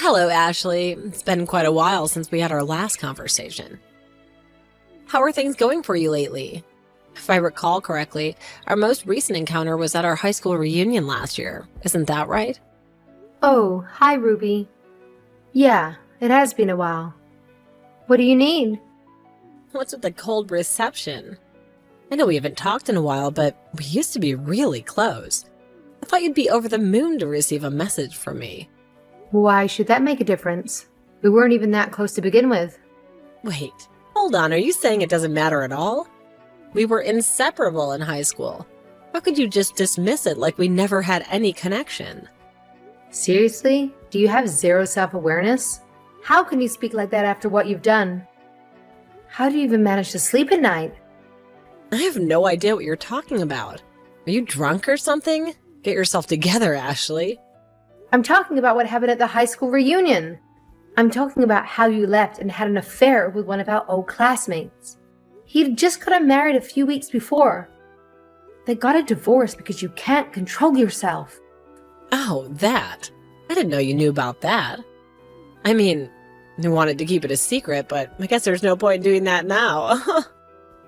Hello, Ashley. It's been quite a while since we had our last conversation. How are things going for you lately? If I recall correctly, our most recent encounter was at our high school reunion last year. Isn't that right? Oh, hi, Ruby. Yeah, it has been a while. What do you need? What's with the cold reception? I know we haven't talked in a while, but we used to be really close. I thought you'd be over the moon to receive a message from me. Why should that make a difference? We weren't even that close to begin with. Wait, hold on. Are you saying it doesn't matter at all? We were inseparable in high school. How could you just dismiss it like we never had any connection? Seriously? Do you have zero self-awareness? How can you speak like that after what you've done? How do you even manage to sleep at night? I have no idea what you're talking about. Are you drunk or something? Get yourself together, Ashley. I'm talking about what happened at the high school reunion. I'm talking about how you left and had an affair with one of our old classmates. He'd just gotten married a few weeks before. They got a divorce because you can't control yourself. Oh, that. I didn't know you knew about that. I mean, I wanted to keep it a secret, but I guess there's no point in doing that now.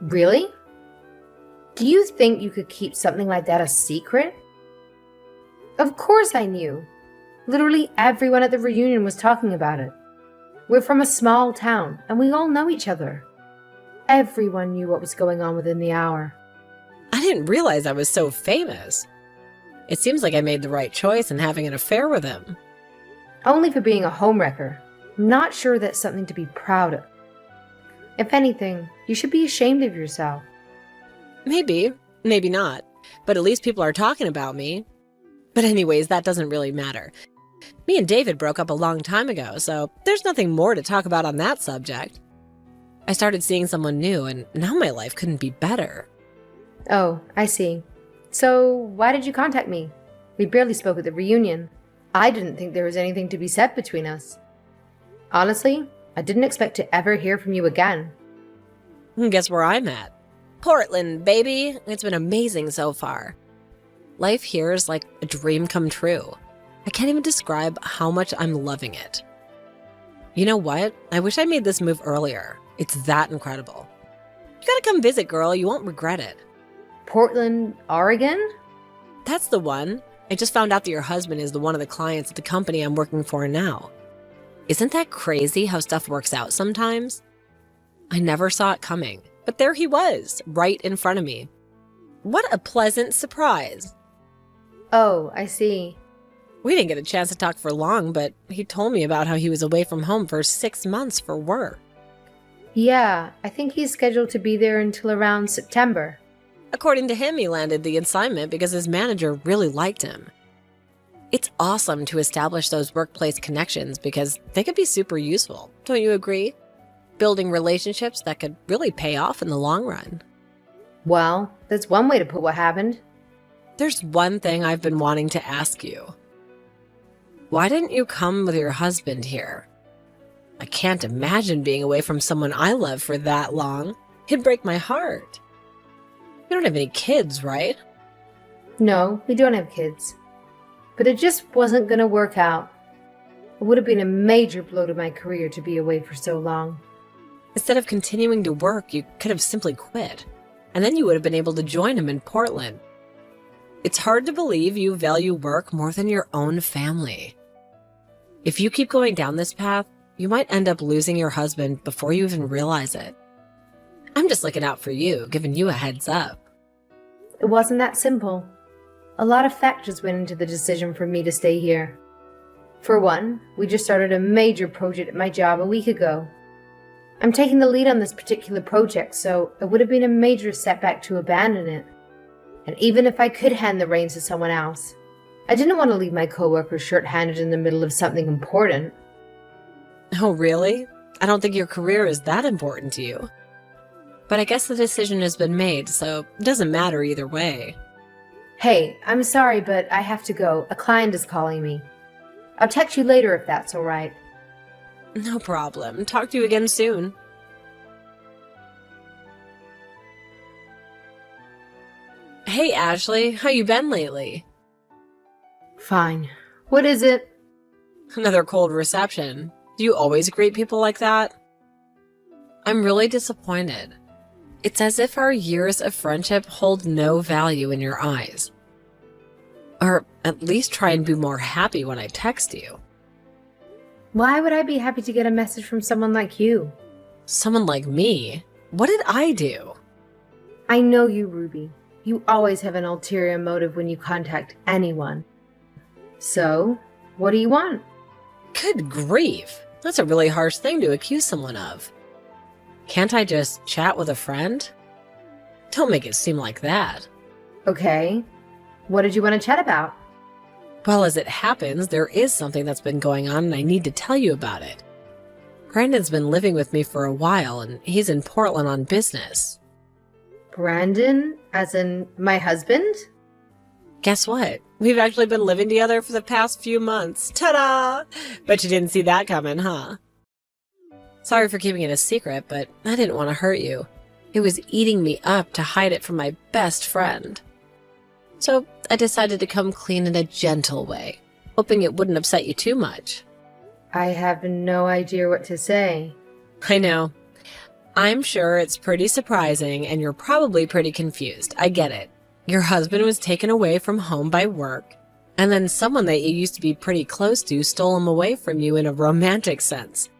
Really? Do you think you could keep something like that a secret? Of course I knew. Literally everyone at the reunion was talking about it. We're from a small town, and we all know each other. Everyone knew what was going on within the hour. I didn't realize I was so famous. It seems like I made the right choice in having an affair with him. Only for being a homewrecker. I'm not sure that's something to be proud of. If anything, you should be ashamed of yourself. Maybe, maybe not. But at least people are talking about me. But anyways, that doesn't really matter. Me and David broke up a long time ago, so there's nothing more to talk about on that subject. I started seeing someone new, and now my life couldn't be better. Oh, I see. So, why did you contact me? We barely spoke at the reunion. I didn't think there was anything to be said between us. Honestly, I didn't expect to ever hear from you again. Guess where I'm at? Portland, baby. It's been amazing so far. Life here is like a dream come true. I can't even describe how much I'm loving it. You know what? I wish I made this move earlier. It's that incredible. You gotta come visit, girl. You won't regret it. Portland, Oregon? That's the one. I just found out that your husband is one of the clients at the company I'm working for now. Isn't that crazy how stuff works out sometimes? I never saw it coming, but there he was, right in front of me. What a pleasant surprise. Oh, I see. We didn't get a chance to talk for long, but he told me about how he was away from home for 6 months for work. Yeah, I think he's scheduled to be there until around September. According to him, he landed the assignment because his manager really liked him. It's awesome to establish those workplace connections because they could be super useful, don't you agree? Building relationships that could really pay off in the long run. Well, that's one way to put what happened. There's one thing I've been wanting to ask you. Why didn't you come with your husband here? I can't imagine being away from someone I love for that long. It'd break my heart. You don't have any kids, right? No, we don't have kids. But it just wasn't going to work out. It would have been a major blow to my career to be away for so long. Instead of continuing to work, you could have simply quit. And then you would have been able to join him in Portland. It's hard to believe you value work more than your own family. If you keep going down this path, you might end up losing your husband before you even realize it. I'm just looking out for you, giving you a heads up. It wasn't that simple. A lot of factors went into the decision for me to stay here. For one, we just started a major project at my job a week ago. I'm taking the lead on this particular project, so it would have been a major setback to abandon it. And even if I could hand the reins to someone else, I didn't want to leave my coworkers short-handed in the middle of something important. Oh, really? I don't think your career is that important to you. But I guess the decision has been made, so it doesn't matter either way. Hey, I'm sorry, but I have to go. A client is calling me. I'll text you later if that's all right. No problem. Talk to you again soon. Hey, Ashley. How you been lately? Fine. What is it? Another cold reception. Do you always greet people like that? I'm really disappointed. It's as if our years of friendship hold no value in your eyes. Or at least try and be more happy when I text you. Why would I be happy to get a message from someone like you? Someone like me? What did I do? I know you, Ruby. You always have an ulterior motive when you contact anyone. So, what do you want? Good grief. That's a really harsh thing to accuse someone of. Can't I just chat with a friend? Don't make it seem like that. Okay. What did you want to chat about? Well, as it happens, there is something that's been going on and I need to tell you about it. Brandon's been living with me for a while and he's in Portland on business. Brandon? As in my husband? Guess what? We've actually been living together for the past few months. Ta-da! Bet you didn't see that coming, huh? Sorry for keeping it a secret, but I didn't want to hurt you. It was eating me up to hide it from my best friend. So I decided to come clean in a gentle way, hoping it wouldn't upset you too much. I have no idea what to say. I know. I'm sure it's pretty surprising and you're probably pretty confused. I get it. Your husband was taken away from home by work, and then someone that you used to be pretty close to stole him away from you in a romantic sense.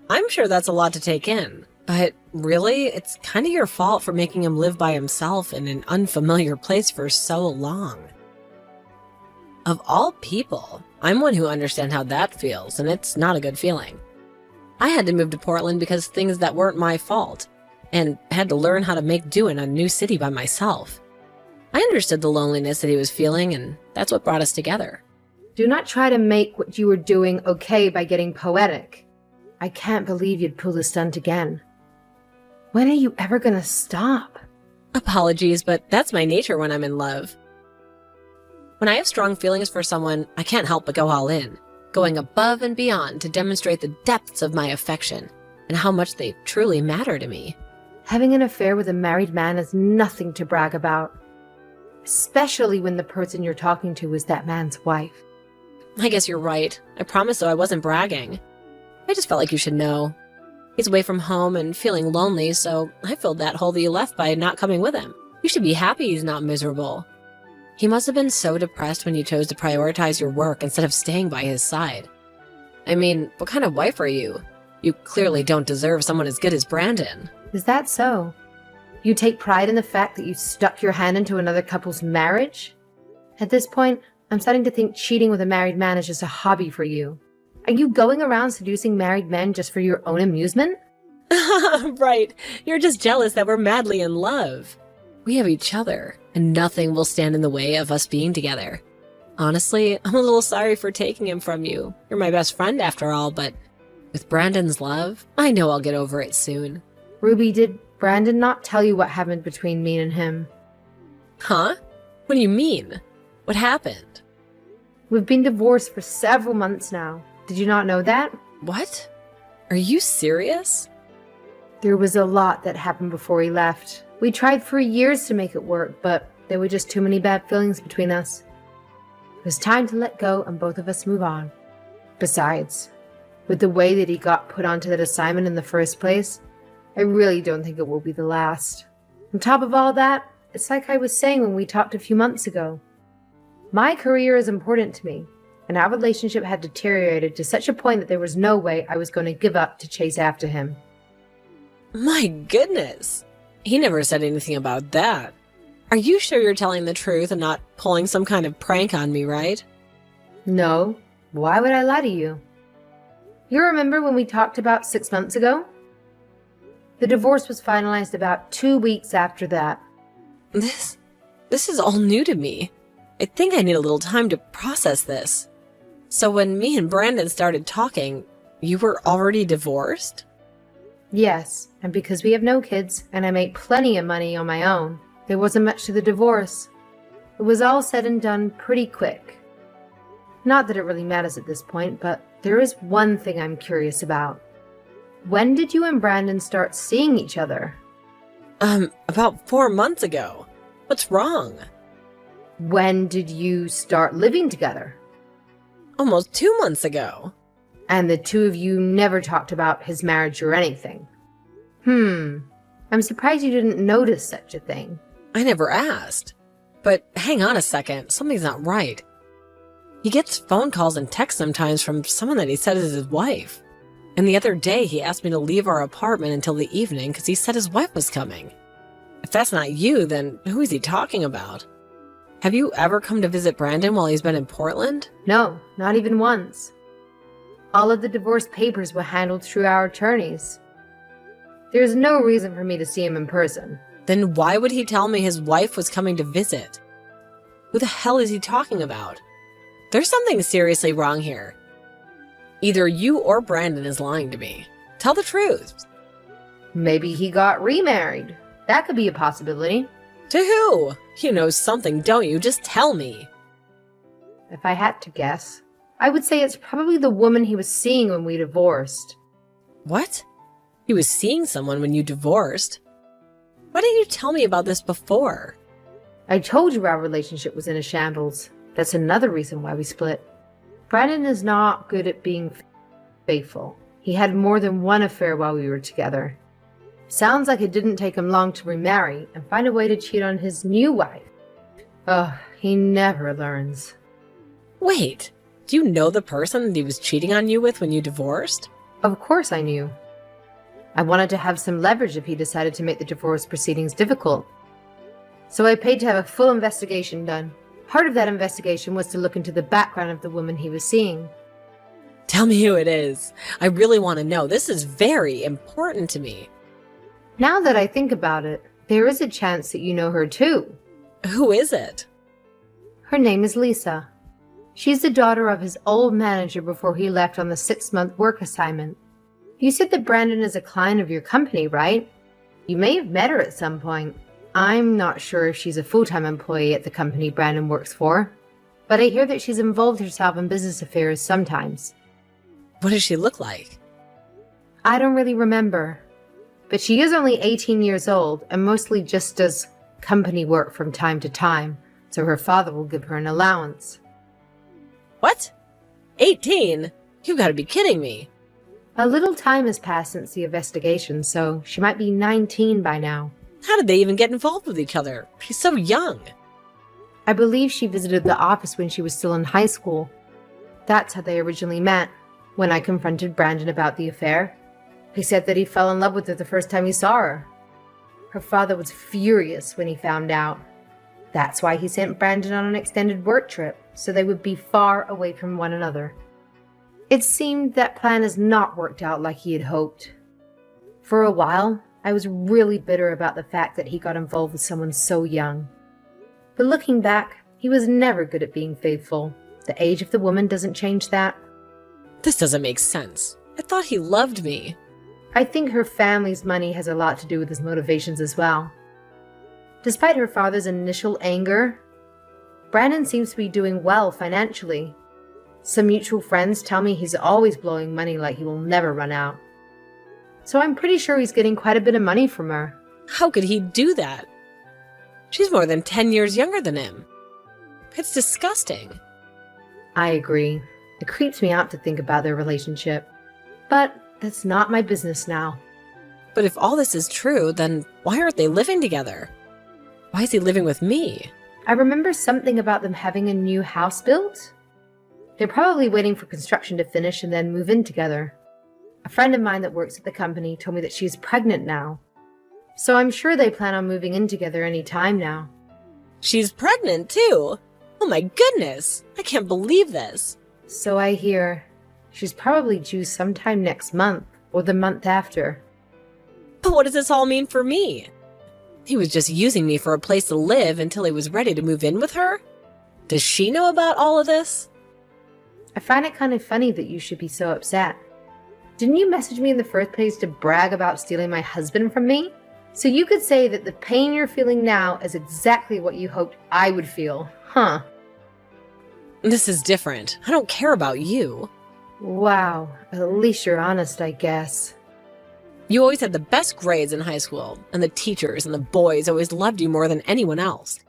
I'm sure that's a lot to take in, but really, it's kind of your fault for making him live by himself in an unfamiliar place for so long. Of all people, I'm one who understands how that feels, and it's not a good feeling. I had to move to Portland because things that weren't my fault, and had to learn how to make do in a new city by myself. I understood the loneliness that he was feeling, and that's what brought us together. Do not try to make what you were doing okay by getting poetic. I can't believe you'd pull the stunt again. When are you ever gonna stop? Apologies, but that's my nature when I'm in love. When I have strong feelings for someone, I can't help but go all in, going above and beyond to demonstrate the depths of my affection and how much they truly matter to me. Having an affair with a married man is nothing to brag about, especially when the person you're talking to is that man's wife. I guess you're right. I promise though I wasn't bragging. I just felt like you should know. He's away from home and feeling lonely, so I filled that hole that you left by not coming with him. You should be happy he's not miserable. He must have been so depressed when you chose to prioritize your work instead of staying by his side. I mean, what kind of wife are you? You clearly don't deserve someone as good as Brandon. Is that so? You take pride in the fact that you stuck your hand into another couple's marriage? At this point, I'm starting to think cheating with a married man is just a hobby for you. Are you going around seducing married men just for your own amusement? Right. You're just jealous that we're madly in love. We have each other, and nothing will stand in the way of us being together. Honestly, I'm a little sorry for taking him from you. You're my best friend after all, but with Brandon's love, I know I'll get over it soon. Ruby, did Brandon not tell you what happened between me and him? Huh? What do you mean? What happened? We've been divorced for several months now. Did you not know that? What? Are you serious? There was a lot that happened before he left. We tried for years to make it work, but there were just too many bad feelings between us. It was time to let go and both of us move on. Besides, with the way that he got put onto that assignment in the first place, I really don't think it will be the last. On top of all that, it's like I was saying when we talked a few months ago. My career is important to me, and our relationship had deteriorated to such a point that there was no way I was going to give up to chase after him. My goodness! He never said anything about that. Are you sure you're telling the truth and not pulling some kind of prank on me, right? No. Why would I lie to you? You remember when we talked about 6 months ago? The divorce was finalized about 2 weeks after that. This is all new to me. I think I need a little time to process this. So when me and Brandon started talking, you were already divorced? Yes, and because we have no kids and I make plenty of money on my own, there wasn't much to the divorce. It was all said and done pretty quick. Not that it really matters at this point, but there is one thing I'm curious about. When did you and Brandon start seeing each other? About 4 months ago. What's wrong? When did you start living together? Almost 2 months ago. And the two of you never talked about his marriage or anything. I'm surprised you didn't notice such a thing. I never asked. But hang on a second, something's not right. He gets phone calls and texts sometimes from someone that he said is his wife. And the other day he asked me to leave our apartment until the evening because he said his wife was coming. If that's not you, then who is he talking about? Have you ever come to visit Brandon while he's been in Portland? No, not even once. All of the divorce papers were handled through our attorneys. There's no reason for me to see him in person. Then why would he tell me his wife was coming to visit? Who the hell is he talking about? There's something seriously wrong here. Either you or Brandon is lying to me. Tell the truth. Maybe he got remarried. That could be a possibility. To who? You know something, don't you? Just tell me. If I had to guess, I would say it's probably the woman he was seeing when we divorced. What? He was seeing someone when you divorced? Why didn't you tell me about this before? I told you our relationship was in a shambles. That's another reason why we split. Brandon is not good at being faithful. He had more than one affair while we were together. Sounds like it didn't take him long to remarry and find a way to cheat on his new wife. Oh, he never learns. Wait, do you know the person that he was cheating on you with when you divorced? Of course I knew. I wanted to have some leverage if he decided to make the divorce proceedings difficult. So I paid to have a full investigation done. Part of that investigation was to look into the background of the woman he was seeing. Tell me who it is. I really want to know. This is very important to me. Now that I think about it, there is a chance that you know her too. Who is it? Her name is Lisa. She's the daughter of his old manager before he left on the 6-month work assignment. You said that Brandon is a client of your company, right? You may have met her at some point. I'm not sure if she's a full-time employee at the company Brandon works for, but I hear that she's involved herself in business affairs sometimes. What does she look like? I don't really remember, but she is only 18 years old and mostly just does company work from time to time, so her father will give her an allowance. What? 18? You gotta be kidding me. A little time has passed since the investigation, so she might be 19 by now. How did they even get involved with each other? She's so young. I believe she visited the office when she was still in high school. That's how they originally met. When I confronted Brandon about the affair, he said that he fell in love with her the first time he saw her. Her father was furious when he found out. That's why he sent Brandon on an extended work trip, so they would be far away from one another. It seemed that plan has not worked out like he had hoped. For a while, I was really bitter about the fact that he got involved with someone so young. But looking back, he was never good at being faithful. The age of the woman doesn't change that. This doesn't make sense. I thought he loved me. I think her family's money has a lot to do with his motivations as well. Despite her father's initial anger, Brandon seems to be doing well financially. Some mutual friends tell me he's always blowing money like he will never run out. So I'm pretty sure he's getting quite a bit of money from her. How could he do that? She's more than 10 years younger than him. It's disgusting. I agree. It creeps me out to think about their relationship. But that's not my business now. But if all this is true, then why aren't they living together? Why is he living with me? I remember something about them having a new house built. They're probably waiting for construction to finish and then move in together. A friend of mine that works at the company told me that she's pregnant now. So I'm sure they plan on moving in together any time now. She's pregnant too? Oh my goodness! I can't believe this. So I hear. She's probably due sometime next month or the month after. But what does this all mean for me? He was just using me for a place to live until he was ready to move in with her? Does she know about all of this? I find it kind of funny that you should be so upset. Didn't you message me in the first place to brag about stealing my husband from me? So you could say that the pain you're feeling now is exactly what you hoped I would feel, huh? This is different. I don't care about you. Wow, at least you're honest, I guess. You always had the best grades in high school, and the teachers and the boys always loved you more than anyone else.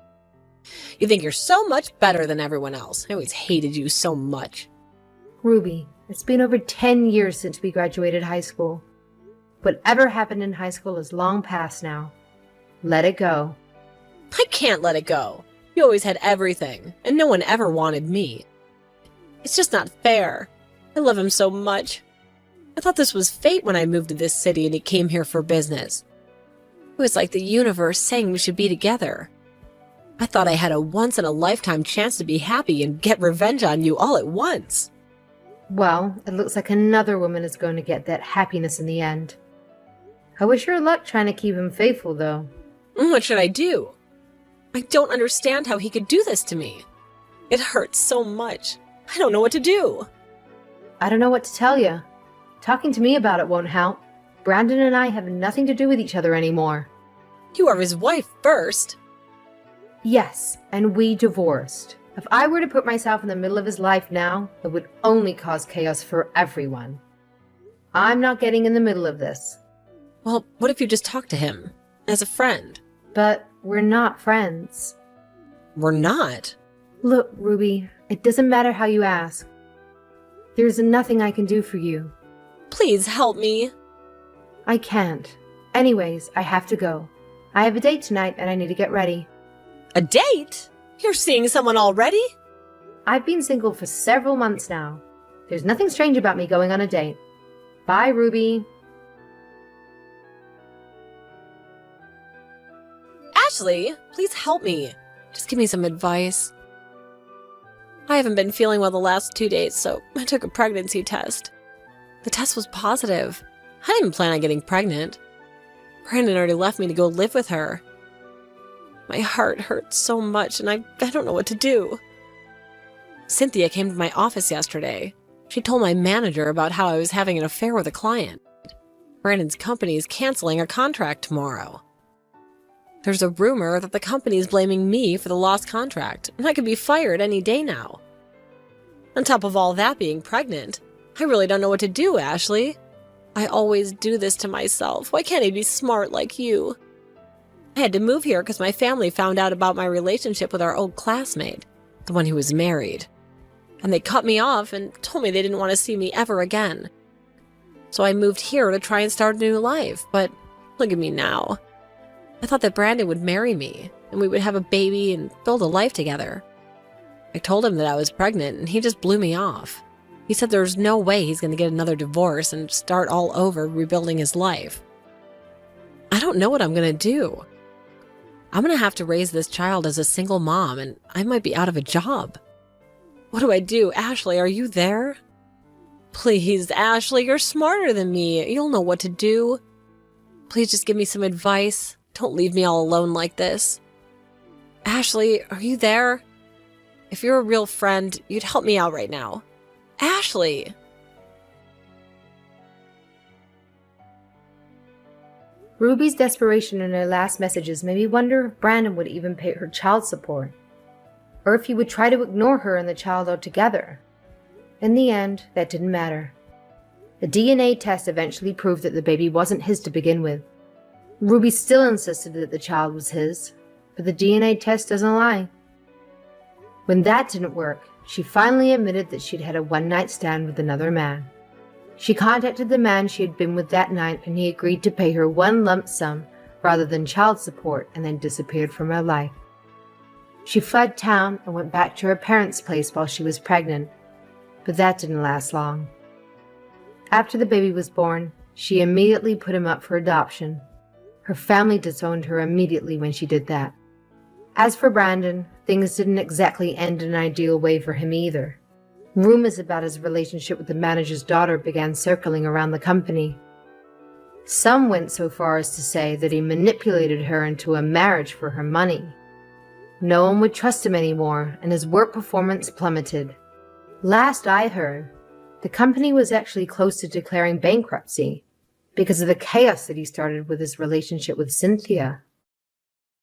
You think you're so much better than everyone else. I always hated you so much. Ruby, it's been over 10 years since we graduated high school. Whatever happened in high school is long past now. Let it go. I can't let it go. You always had everything, and no one ever wanted me. It's just not fair. I love him so much. I thought this was fate when I moved to this city and he came here for business. It was like the universe saying we should be together. I thought I had a once-in-a-lifetime chance to be happy and get revenge on you all at once. Well, it looks like another woman is going to get that happiness in the end. I wish her luck trying to keep him faithful, though. What should I do? I don't understand how he could do this to me. It hurts so much. I don't know what to do. I don't know what to tell you. Talking to me about it won't help. Brandon and I have nothing to do with each other anymore. You are his wife first. Yes, and we divorced. If I were to put myself in the middle of his life now, it would only cause chaos for everyone. I'm not getting in the middle of this. Well, what if you just talk to him? As a friend? But we're not friends. We're not? Look, Ruby, it doesn't matter how you ask. There's nothing I can do for you. Please help me. I can't. Anyways, I have to go. I have a date tonight and I need to get ready. A date? You're seeing someone already? I've been single for several months now. There's nothing strange about me going on a date. Bye, Ruby. Ashley, please help me. Just give me some advice. I haven't been feeling well the last 2 days, so I took a pregnancy test. The test was positive. I didn't plan on getting pregnant. Brandon already left me to go live with her. My heart hurts so much, and I don't know what to do. Cynthia came to my office yesterday. She told my manager about how I was having an affair with a client. Brandon's company is canceling our contract tomorrow. There's a rumor that the company is blaming me for the lost contract, and I could be fired any day now. On top of all that being pregnant, I really don't know what to do, Ashley. I always do this to myself. Why can't I be smart like you? I had to move here because my family found out about my relationship with our old classmate, the one who was married. And they cut me off and told me they didn't want to see me ever again. So I moved here to try and start a new life, but look at me now. I thought that Brandon would marry me, and we would have a baby and build a life together. I told him that I was pregnant, and he just blew me off. He said there's no way he's going to get another divorce and start all over rebuilding his life. I don't know what I'm going to do. I'm going to have to raise this child as a single mom, and I might be out of a job. What do I do? Ashley, are you there? Please, Ashley, you're smarter than me. You'll know what to do. Please just give me some advice. Don't leave me all alone like this. Ashley, are you there? If you're a real friend, you'd help me out right now. Ashley! Ruby's desperation in her last messages made me wonder if Brandon would even pay her child support, or if he would try to ignore her and the child altogether. In the end, that didn't matter. The DNA test eventually proved that the baby wasn't his to begin with. Ruby still insisted that the child was his, but the DNA test doesn't lie. When that didn't work, she finally admitted that she'd had a one-night stand with another man. She contacted the man she had been with that night, and he agreed to pay her one lump sum rather than child support, and then disappeared from her life. She fled town and went back to her parents' place while she was pregnant, but that didn't last long. After the baby was born, she immediately put him up for adoption. Her family disowned her immediately when she did that. As for Brandon, things didn't exactly end in an ideal way for him either. Rumors about his relationship with the manager's daughter began circling around the company. Some went so far as to say that he manipulated her into a marriage for her money. No one would trust him anymore, and his work performance plummeted. Last I heard, the company was actually close to declaring bankruptcy because of the chaos that he started with his relationship with Cynthia.